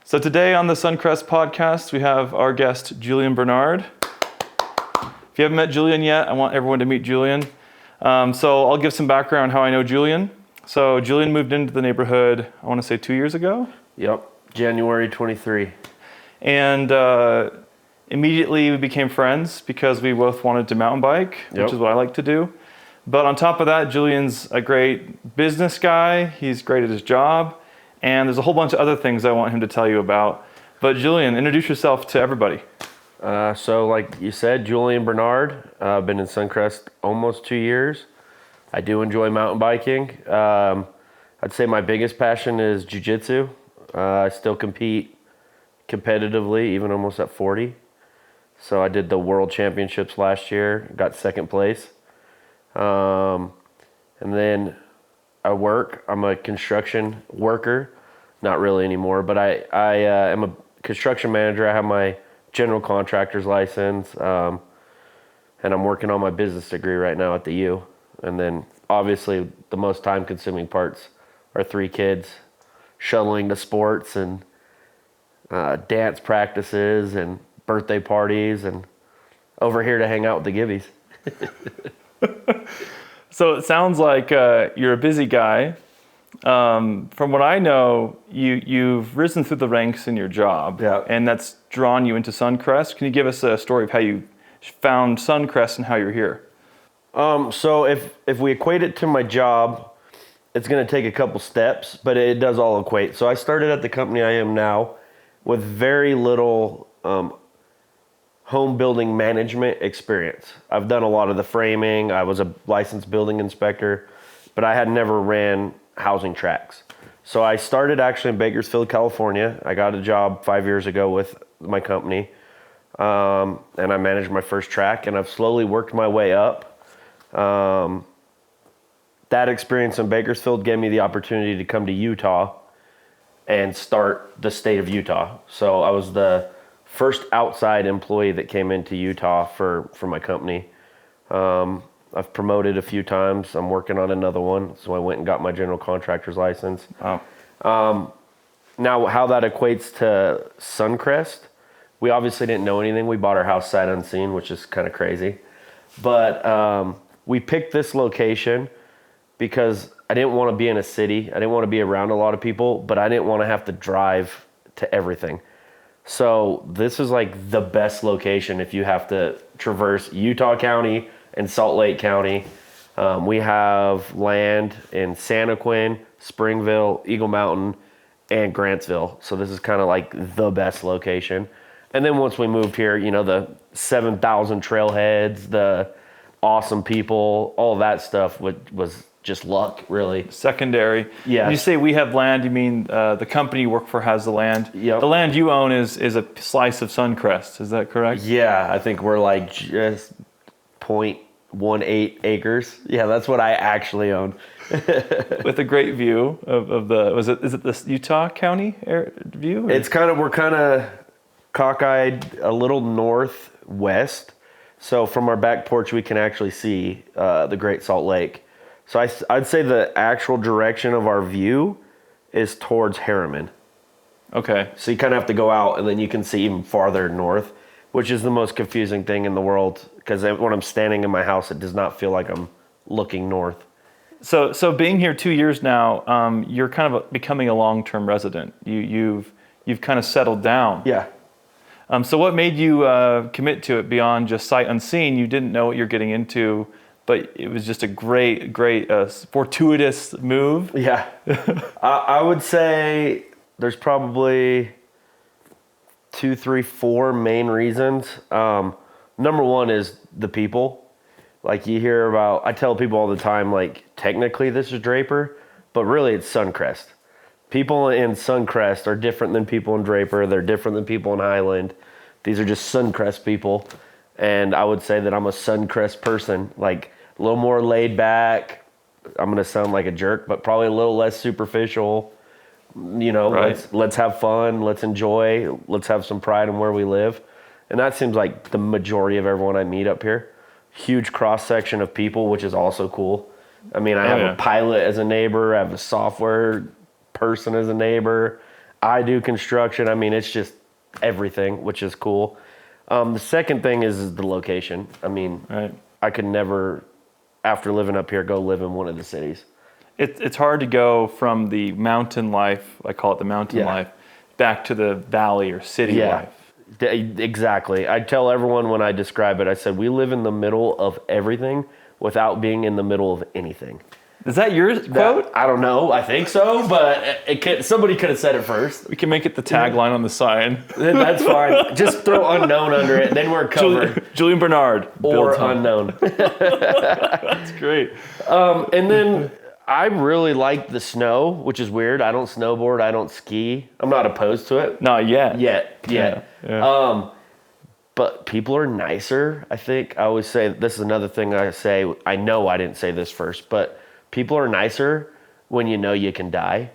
So today on the Suncrest podcast, we have our guest, Julian Bernard. If you haven't met Julian yet, I want everyone to meet Julian. So I'll give some background on how I know Julian. So Julian moved into the neighborhood, I want to say 2 years ago. Yep, January 23. And immediately we became friends because we both wanted to mountain bike, which is what I like to do. But on top of that, Julian's a great business guy. He's great at his job. And there's a whole bunch of other things I want him to tell you about. But Julian, introduce yourself to everybody. So like you said, Julian Bernard. I've been in Suncrest almost 2 years. I do enjoy mountain biking. I'd say my biggest passion is jiu-jitsu. I still compete competitively, even almost at 40. So I did the World Championships last year, got second place. And then I work. I'm a construction worker. Not really anymore, but I am a construction manager. I have my general contractor's license, and I'm working on my business degree right now at the U. And then obviously the most time-consuming parts are 3 kids, shuttling to sports and dance practices and birthday parties, and over here to hang out with the Gibbies. So it sounds like you're a busy guy. From what I know, you've risen through the ranks in your job, and that's drawn you into Suncrest. Can you give us a story of how you found Suncrest and how you're here? So if we equate it to my job, it's going to take a couple steps, but it does all equate. So I started at the company I am now with very little home building management experience. I've done a lot of the framing. I was a licensed building inspector, but I had never ran housing tracks. So I started actually in Bakersfield, California. I got a job 5 years ago with my company, and I managed my first track, and I've slowly worked my way up. That experience in Bakersfield gave me the opportunity to come to Utah and start the state of Utah. So I was the first outside employee that came into Utah for my company. I've promoted a few times. I'm working on another one. So I went and got my general contractor's license. Now how that equates to Suncrest, we obviously didn't know anything. We bought our house sight unseen, which is kind of crazy. But we picked this location because I didn't want to be in a city. I didn't want to be around a lot of people, but I didn't want to have to drive to everything. So this is like the best location if you have to traverse Utah County and Salt Lake County. We have land in Santa Quin, Springville, Eagle Mountain, and Grantsville. So this is kind of like the best location. And then once we moved here, you know, the 7,000 trailheads, the awesome people, all of that stuff was just luck, really. Secondary. Yeah. When you say we have land, you mean the company you work for has the land? Yep. The land you own is a slice of Suncrest, is that correct? Yeah, I think we're like just 0.18 acres. Yeah, that's what I actually own. With a great view of the, is it the Utah County view? Or? It's we're kind of cockeyed a little northwest. So from our back porch, we can actually see the Great Salt Lake. So I'd say the actual direction of our view is towards Harriman. Okay. So you kind of have to go out, and then you can see even farther north, which is the most confusing thing in the world, because when I'm standing in my house, it does not feel like I'm looking north. So being here 2 years now, you're kind of becoming a long-term resident. You've kind of settled down. Yeah. So what made you commit to it beyond just sight unseen? You didn't know what you're getting into, but it was just a great fortuitous move. Yeah. I would say there's probably 2, 3, 4 main reasons. Number one is the people. Like you hear about, I tell people all the time, like technically this is Draper, but really it's Suncrest. People in Suncrest are different than people in Draper. They're different than people in Highland. These are just Suncrest people. And I would say that I'm a Suncrest person, like a little more laid back. I'm going to sound like a jerk, but probably a little less superficial. You know, right. let's have fun. Let's enjoy. Let's have some pride in where we live. And that seems like the majority of everyone I meet up here. Huge cross section of people, which is also cool. I mean, I have a pilot as a neighbor. I have a software person as a neighbor. I do construction. I mean, it's just everything, which is cool. The second thing is the location. I mean, Right. I could never, after living up here, go live in one of the cities. It's hard to go from the mountain life, I call it the mountain life, back to the valley or city life. Exactly. I tell everyone when I describe it, I said, we live in the middle of everything without being in the middle of anything. Is that your quote? I don't know. I think so, but somebody could have said it first. We can make it the tagline on the sign. That's fine. Just throw unknown under it, then we're covered. Julian Bernard. Or unknown. That's great. And then I really like the snow, which is weird. I don't snowboard. I don't ski. I'm not opposed to it. Not yet. Yet. Yeah. But people are nicer, I think. I always say, this is another thing I say. I know I didn't say this first, but people are nicer when you know you can die.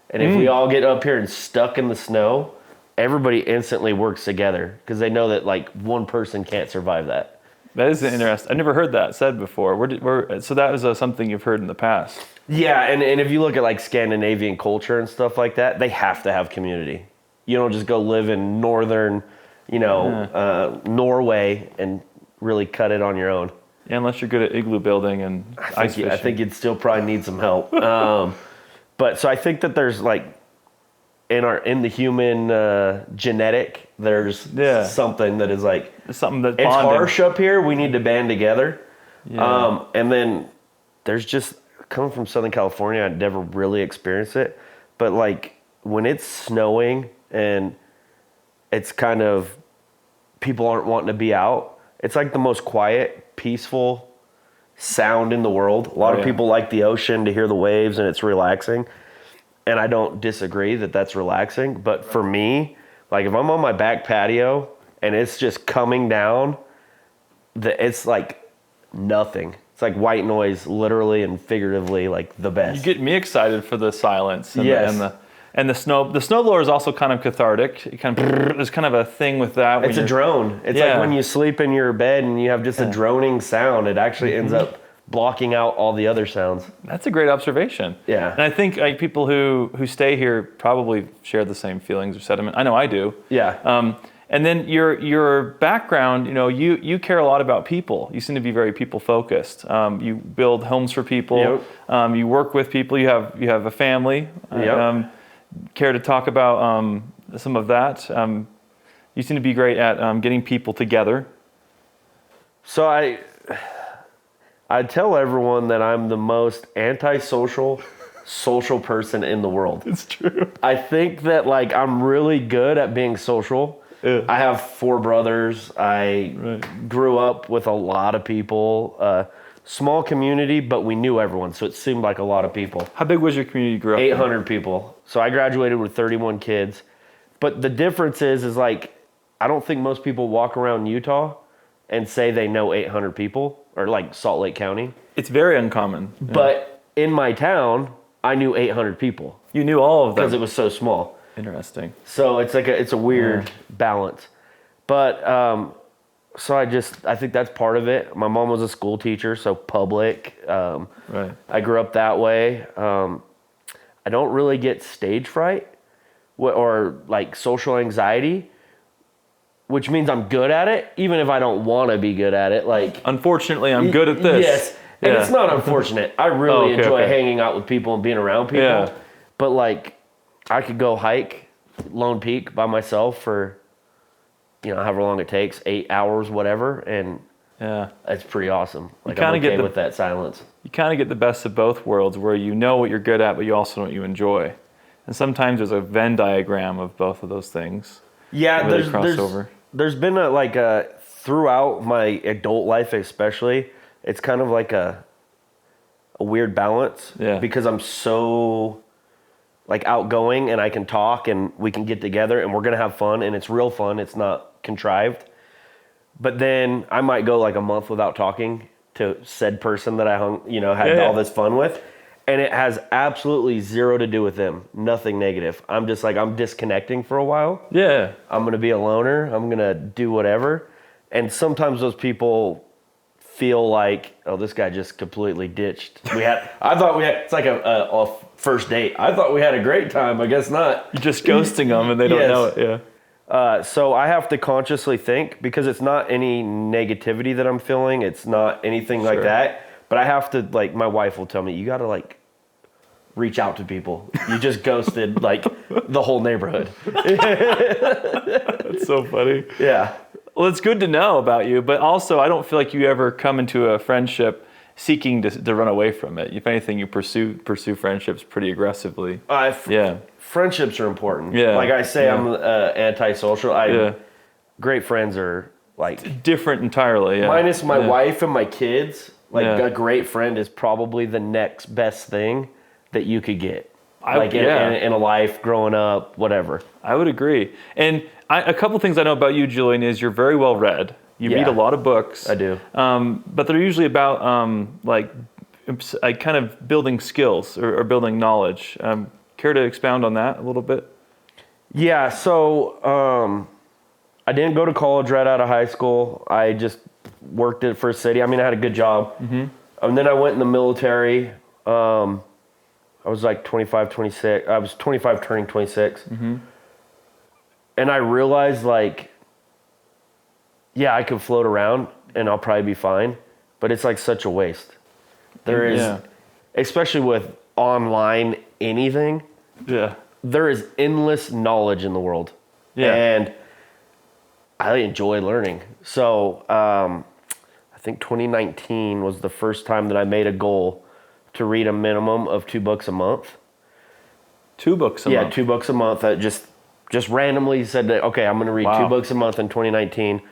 And if we all get up here and stuck in the snow, everybody instantly works together because they know that like one person can't survive that. That is interesting. I never heard that said before. So that was something you've heard in the past. Yeah, and if you look at like Scandinavian culture and stuff like that, they have to have community. You don't just go live in northern, Norway and really cut it on your own. Yeah, unless you're good at igloo building and ice fishing. I think you'd still probably need some help. But so I think that there's like in the human genetic, there's something that is like something that it's harsh up here. We need to band together. Yeah. And then there's just coming from Southern California, I'd never really experienced it, but like when it's snowing and it's kind of people aren't wanting to be out, it's like the most quiet, peaceful sound in the world. A lot of people like the ocean to hear the waves and it's relaxing. And I don't disagree that that's relaxing. But for me, like if I'm on my back patio and it's just coming down, it's like nothing. It's like white noise, literally and figuratively, like the best. You get me excited for the silence and the snow. The snowblower is also kind of cathartic. There's kind of a thing with that. It's a drone. It's like when you sleep in your bed and you have just a droning sound. It actually ends up blocking out all the other sounds. That's a great observation. Yeah. And I think like people who stay here probably share the same feelings or sentiment. I know I do. Yeah. And then your background, you care a lot about people. You seem to be very people focused. You build homes for people. Yep. You work with people. You have a family. Yep. Care to talk about some of that? You seem to be great at getting people together. So I tell everyone that I'm the most antisocial, social person in the world. It's true. I think that like I'm really good at being social. Yeah. I have 4 brothers. I grew up with a lot of people. Small community, but we knew everyone, so it seemed like a lot of people. How big was your community you grew up 800 people. So I graduated with 31 kids. But the difference is like, I don't think most people walk around Utah and say they know 800 people, or like Salt Lake County. It's very uncommon. Yeah. But in my town, I knew 800 people. You knew all of them. Because it was so small. Interesting. So it's like it's a weird balance. But so I think that's part of it. My mom was a school teacher, so public. Right. I grew up that way. I don't really get stage fright or like social anxiety, which means I'm good at it, even if I don't want to be good at it. Like, unfortunately, I'm good at this. Yes, and it's not unfortunate. I really enjoy hanging out with people and being around people. Yeah. But like, I could go hike Lone Peak by myself for, however long it takes, 8 hours, whatever, and it's pretty awesome. Like, I'm okay with that silence. You kind of get the best of both worlds, where you know what you're good at, but you also know what you enjoy. And sometimes there's a Venn diagram of both of those things. Yeah, really there's been throughout my adult life especially, it's kind of like a weird balance. Yeah. Because I'm so like outgoing and I can talk and we can get together and we're going to have fun and it's real fun. It's not contrived. But then I might go like a month without talking to said person that I had all this fun with. And it has absolutely zero to do with them. Nothing negative. I'm just like, I'm disconnecting for a while. Yeah. I'm going to be a loner. I'm going to do whatever. And sometimes those people feel like, oh, this guy just completely ditched. It's like a first date. I thought we had a great time. I guess not. You're just ghosting them and they don't know it. Yeah. So I have to consciously think, because it's not any negativity that I'm feeling. It's not anything like that. But I have to, like, my wife will tell me, you got to, like, reach out to people. You just ghosted, like, the whole neighborhood. That's so funny. Yeah. Well, it's good to know about you, but also I don't feel like you ever come into a friendship seeking to run away from it. If anything, you pursue friendships pretty aggressively. Friendships are important. Yeah. Like I say, I'm antisocial. Great friends are, like... different entirely, yeah. Minus my wife and my kids, like, Yeah. a great friend is probably the next best thing that you could get. In a life, growing up, whatever. I would agree. And a couple things I know about you, Julian, is you're very well read. You read a lot of books. I do. But they're usually about like kind of building skills or building knowledge. Care to expound on that a little bit? Yeah, so I didn't go to college right out of high school. I just worked at First City. I mean, I had a good job. Mm-hmm. And then I went in the military. I was like 25, 26. I was 25 turning 26. Mm-hmm. And I realized, like, yeah, I could float around and I'll probably be fine. But it's like such a waste. There is, especially with online anything, there is endless knowledge in the world. Yeah. And I enjoy learning. So I think 2019 was the first time that I made a goal to read a minimum of 2 books a month. 2 books a month? Yeah, 2 books a month. I just randomly said that, okay, I'm going to read 2 books a month in 2019.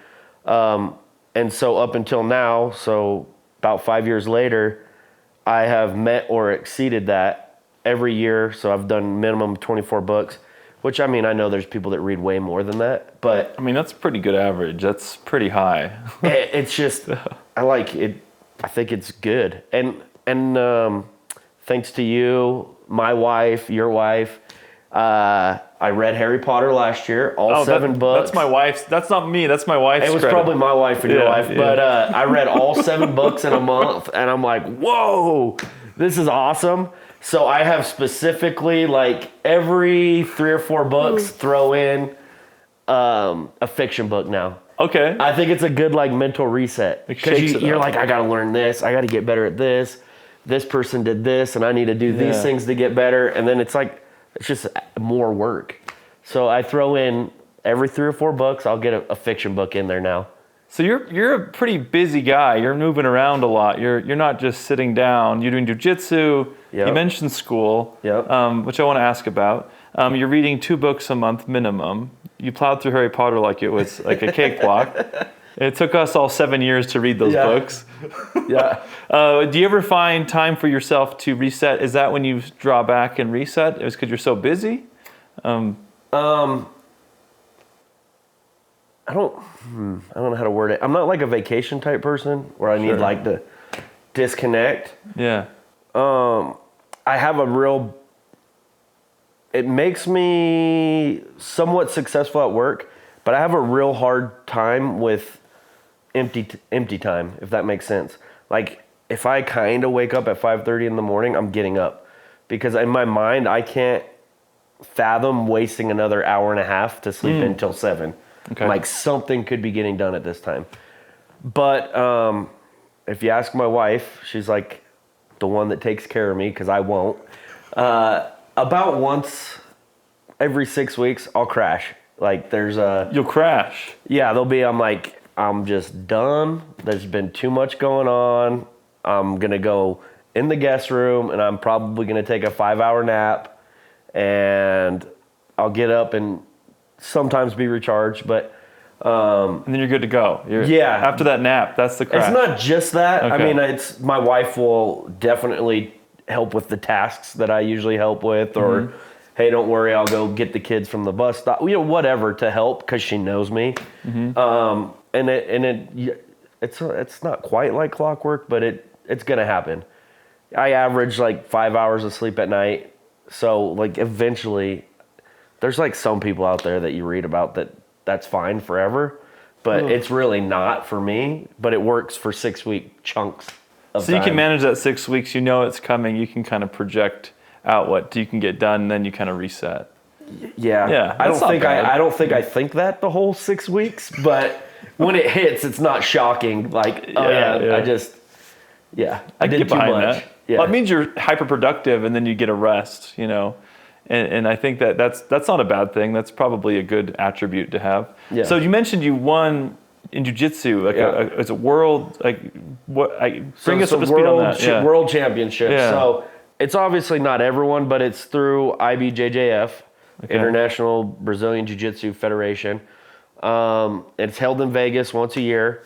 And so up until now, so about 5 years later, I have met or exceeded that every year. So I've done minimum 24 books, which, I mean, I know there's people that read way more than that, but... I mean, that's pretty good average. That's pretty high. It's just, I like it. I think it's good. And thanks to you, my wife, your wife, I read Harry Potter last year, all 7 books. That's my wife's. That's not me. That's my wife's. It was credit. probably my wife and your wife. But I read all 7 books in a month, and I'm like, whoa, this is awesome. So I have specifically, like, every 3 or 4 books throw in a fiction book now. Okay. I think it's a good, like, mental reset. Because you're like, I got to learn this. I got to get better at this. This person did this, and I need to do these things to get better. And then it's like, it's just more work. So I throw in every 3 or 4 books, I'll get a fiction book in there now. So you're a pretty busy guy. You're moving around a lot. You're not just sitting down. You're doing jujitsu. Yep. You mentioned school, which I want to ask about. You're reading 2 books a month minimum. You plowed through Harry Potter like it was like a cakewalk. It took us all 7 years to read those books. Do you ever find time for yourself to reset? Is that when you draw back and reset? Is it because you're so busy? I don't know how to word it. I'm not like a vacation type person where I need like to disconnect. Yeah. I have a real... It makes me somewhat successful at work, but I have a real hard time with empty time, if that makes sense. Like, if I kind of wake up at 5:30 in the morning, I'm getting up. Because in my mind, I can't fathom wasting another hour and a half to sleep until 7. Okay. Like, something could be getting done at this time. But if you ask my wife, she's like the one that takes care of me because I won't. About once every 6 weeks, I'll crash. Like, You'll crash? Yeah, I'm just done. There's been too much going on. I'm going to go in the guest room, and I'm probably going to take a 5-hour nap. And I'll get up and sometimes be recharged, but... and then you're good to go. After that nap, that's the crash. It's not just that. Okay. I mean, my wife will definitely help with the tasks that I usually help with, or, hey, don't worry, I'll go get the kids from the bus stop, whatever to help, because she knows me. Mm-hmm. It's not quite like clockwork, but it's gonna happen. I average like 5 hours of sleep at night, so like eventually, there's like some people out there that you read about that's fine forever, but it's really not for me. But it works for 6-week chunks of time. So you can manage that 6 weeks. You know it's coming. You can kind of project out what you can get done, and then you kind of reset. Yeah. Yeah, I that's don't not think bad. I don't think I think that the whole 6 weeks, but when it hits, it's not shocking. Like, oh yeah. I just, I did get too behind much. that. Yeah. Well, it means you're hyper productive, and then you get a rest, and I think that's not a bad thing. That's probably a good attribute to have. Yeah. So you mentioned you won in jiu-jitsu, like it's a world, like what? Bring us up to speed on that. Yeah. World Championship. Yeah. So it's obviously not everyone, but it's through IBJJF, International Brazilian Jiu-Jitsu Federation. It's held in Vegas once a year,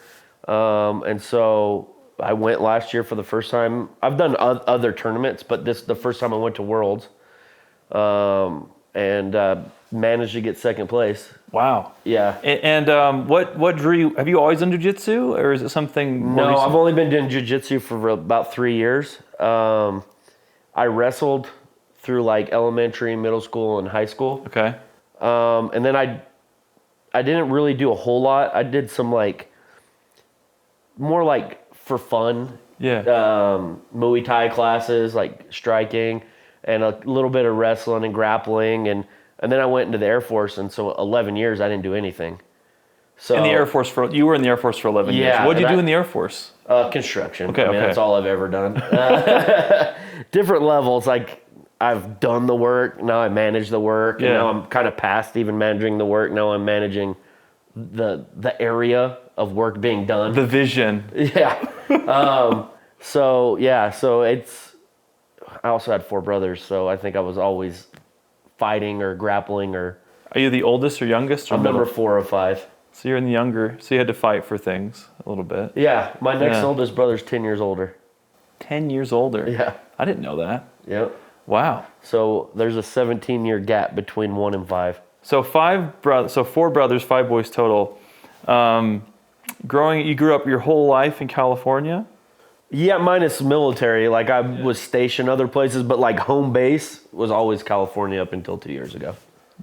and so I went last year for the first time. I've done other tournaments, but this is the first time I went to Worlds, and managed to get second place. Wow. Yeah. And what drew you? Have you always done jiu-jitsu, or is it something more No, recent? I've only been doing jiu-jitsu for about 3 years. I wrestled through like elementary, middle school, and high school. Okay. And then I didn't really do a whole lot. I did some like more like for fun. Yeah. Muay Thai classes, like striking, and a little bit of wrestling and grappling, and then I went into the Air Force, and so 11 years I didn't do anything. So In the Air Force you were in the Air Force for 11 years. Yeah, What did you and do in the Air Force? construction. Okay, I mean, okay. that's all I've ever done. Different levels. Like I've done the work. Now I manage the work. Yeah. And now I'm kind of past even managing the work. Now I'm managing the area of work being done. The vision. Yeah. So it's. I also had 4 brothers, so I think I was always fighting or grappling or. Are you the oldest or youngest? Or I'm middle? number 4 of 5. So you're in the younger. So you had to fight for things a little bit. Yeah, my next Yeah. oldest brother's 10 years older. 10 years older. Yeah. I didn't know that. Yep. Wow. So there's a 17-year gap between 1 and 5. So 4 brothers, 5 boys total. You grew up your whole life in California? Yeah, minus military. Like I was stationed other places, but like home base was always California up until 2 years ago.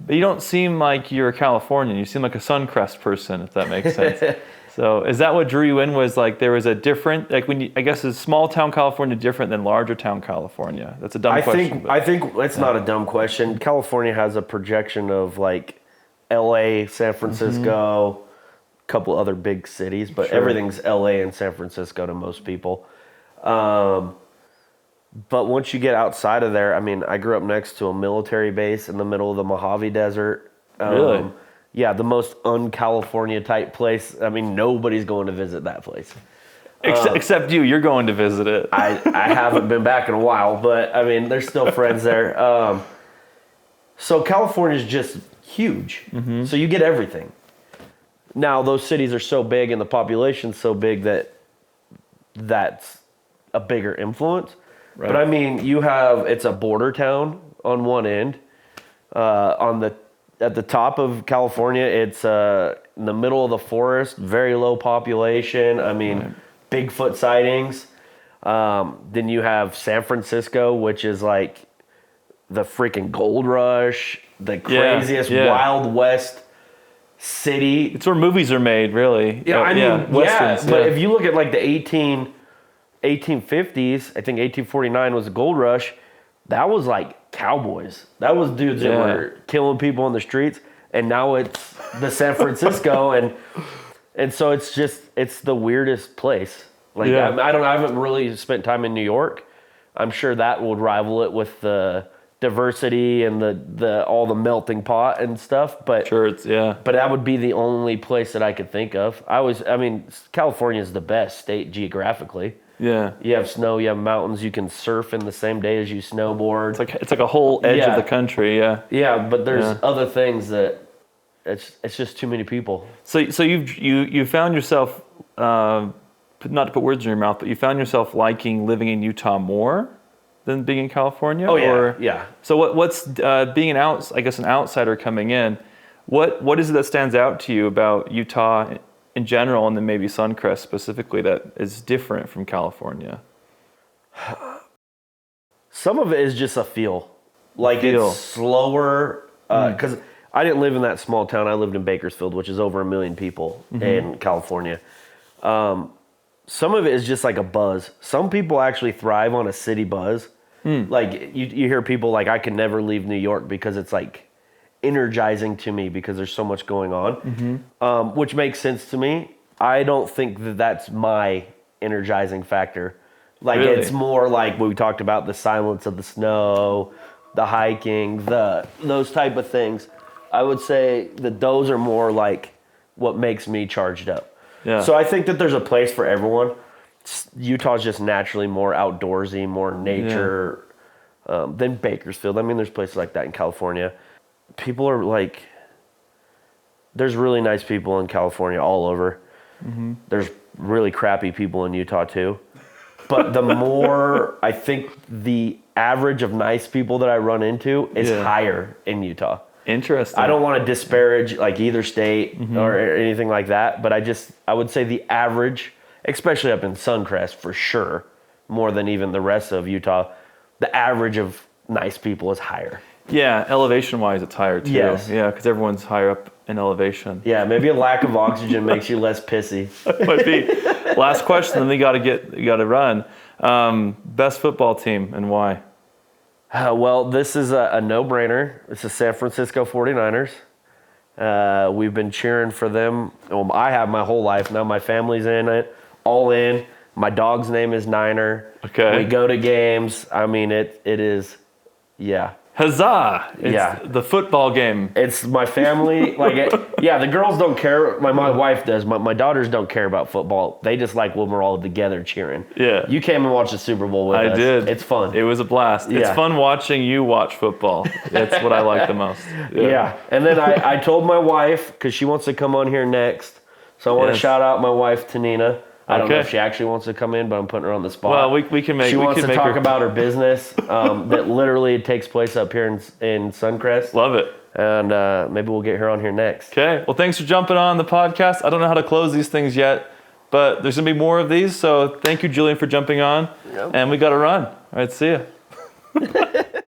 But you don't seem like you're a Californian. You seem like a Suncrest person, if that makes sense. So is that what drew you in? Was like there was a different, like I guess is small town California different than larger town California? That's a dumb question. I think it's not a dumb question. California has a projection of like LA, San Francisco, a couple other big cities, but everything's LA and San Francisco to most people. But once you get outside of there, I mean, I grew up next to a military base in the middle of the Mojave Desert. Really? Yeah, the most un-California type place. I mean, nobody's going to visit that place. Except you. You're going to visit it. I haven't been back in a while, but I mean, there's still friends there. So California's just huge. So you get everything. Now, those cities are so big and the population's so big that that's a bigger influence. Right. But I mean, it's a border town on one end. At the top of California, it's in the middle of the forest, very low population. I mean, Bigfoot sightings. Then you have San Francisco, which is like the freaking gold rush, the craziest Wild West city. It's where movies are made, really. Yeah, I mean, Westerns, but if you look at like the 1850s, I think 1849 was the gold rush. That was like cowboys. That was dudes that were killing people on the streets. And now it's the San Francisco, and so it's the weirdest place. Like I haven't really spent time in New York. I'm sure that would rival it with the diversity and the all the melting pot and stuff. But but that would be the only place that I could think of. California is the best state geographically. Yeah, you have snow, you have mountains, you can surf in the same day as you snowboard. It's like a whole edge of the country. Yeah, but there's other things that it's just too many people. So you found yourself, not to put words in your mouth, but you found yourself liking living in Utah more than being in California. Oh yeah, yeah. So what's being an outsider coming in? What is it that stands out to you about Utah in general, and then maybe Suncrest specifically, that is different from California? Some of it is just a feel. Like it's slower, because I didn't live in that small town. I lived in Bakersfield, which is over 1 million people in California. Some of it is just like a buzz. Some people actually thrive on a city buzz. Like you hear people like, I can never leave New York because it's like energizing to me because there's so much going on, which makes sense to me. I don't think that that's my energizing factor. Like it's more like what we talked about, the silence of the snow, the hiking, those type of things. I would say that those are more like what makes me charged up. Yeah. So I think that there's a place for everyone. Utah's just naturally more outdoorsy, more nature than Bakersfield. I mean, there's places like that in California. People are like, there's really nice people in California all over. There's really crappy people in Utah too. But the more, I think the average of nice people that I run into is higher in Utah. Interesting. I don't want to disparage like either state or anything like that, but I would say the average, especially up in Suncrest for sure, more than even the rest of Utah, the average of nice people is higher. Yeah, elevation-wise, it's higher too. Yes. Yeah, because everyone's higher up in elevation. Yeah, maybe a lack of oxygen makes you less pissy. Might be. Last question, then we got to run. Best football team and why? Well, this is a no-brainer. It's the San Francisco 49ers. We've been cheering for them. Well, I have my whole life. Now my family's in it, all in. My dog's name is Niner. Okay. We go to games. I mean, it is, yeah. Huzzah! It's the football game. It's my family. The girls don't care. My wife does. My daughters don't care about football. They just like when we're all together cheering. Yeah. You came and watched the Super Bowl with us. I did. It's fun. It was a blast. Yeah. It's fun watching you watch football. That's what I like the most. Yeah. And then I told my wife, because she wants to come on here next. So I want to shout out my wife, Tanina. I don't know if she actually wants to come in, but I'm putting her on the spot. Well, we can make. She wants to talk about her business that literally takes place up here in Suncrest. Love it. And maybe we'll get her on here next. Okay. Well, thanks for jumping on the podcast. I don't know how to close these things yet, but there's gonna be more of these. So thank you, Julian, for jumping on. Yep. And we got to run. All right. See ya.